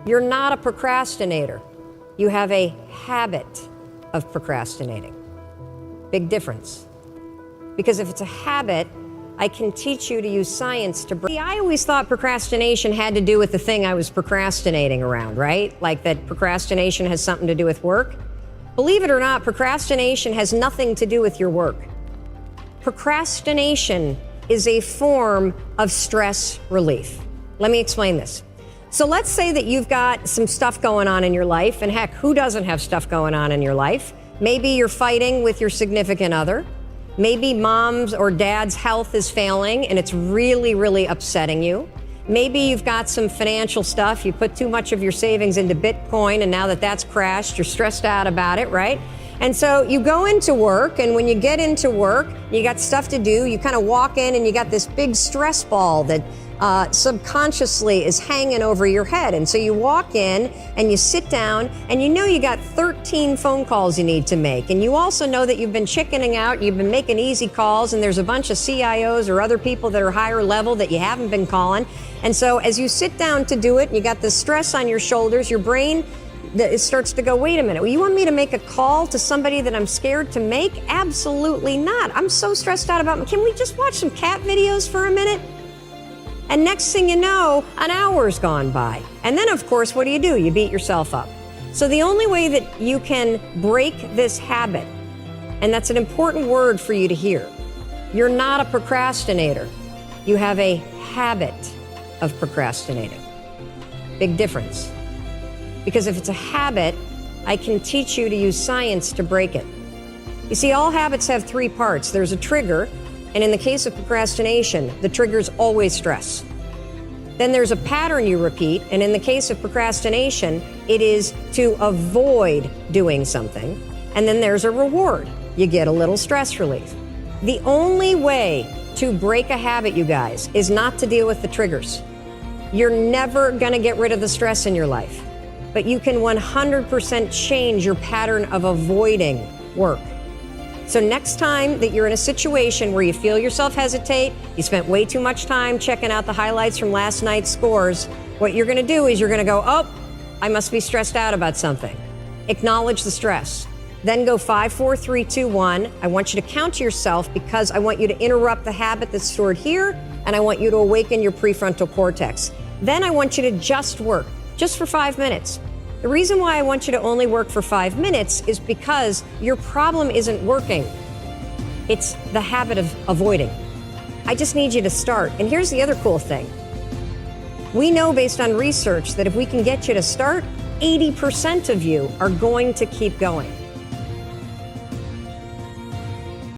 You're not a procrastinator. You have a habit of procrastinating. Big difference. Because if it's a habit, I can teach you to use science to break. I always thought procrastination had to do with the thing I was procrastinating around, right? Like that procrastination has something to do with work. Believe it or not, procrastination has nothing to do with your work. Procrastination is a form of stress relief. Let me explain this. So let's say that you've got some stuff going on in your life, and heck, who doesn't have stuff going on in your life? Maybe you're fighting with your significant other. Maybe mom's or dad's health is failing and it's really, really upsetting you. Maybe you've got some financial stuff. You put too much of your savings into Bitcoin, and now that that's crashed, you're stressed out about it, right? And so you go into work, and when you get into work, you got stuff to do. You kind of walk in and you got this big stress ball that subconsciously is hanging over your head. And so you walk in and you sit down, and you know you got 13 phone calls you need to make. And you also know that you've been chickening out, you've been making easy calls, and there's a bunch of CIOs or other people that are higher level that you haven't been calling. And so as you sit down to do it, and you got the stress on your shoulders, your brain it starts to go, wait a minute, well, you want me to make a call to somebody that I'm scared to make? Absolutely not. I'm so stressed out about, can we just watch some cat videos for a minute? And next thing you know, an hour's gone by. And then, of course, what do? You beat yourself up. So the only way that you can break this habit, and that's an important word for you to hear, you're not a procrastinator. You have a habit of procrastinating. Big difference. Because if it's a habit, I can teach you to use science to break it. You see, all habits have three parts. There's a trigger, and in the case of procrastination, the trigger is always stress. Then there's a pattern you repeat, and in the case of procrastination, it is to avoid doing something. And then there's a reward. You get a little stress relief. The only way to break a habit, you guys, is not to deal with the triggers. You're never gonna get rid of the stress in your life, but you can 100% change your pattern of avoiding work. So next time that you're in a situation where you feel yourself hesitate, you spent way too much time checking out the highlights from last night's scores, what you're gonna do is you're gonna go, oh, I must be stressed out about something. Acknowledge the stress. Then go 5, 4, 3, 2, 1. I want you to count to yourself because I want you to interrupt the habit that's stored here, and I want you to awaken your prefrontal cortex. Then I want you to just work, just for 5 minutes. The reason why I want you to only work for 5 minutes is because your problem isn't working. It's the habit of avoiding. I just need you to start. And here's the other cool thing. We know based on research that if we can get you to start, 80% of you are going to keep going.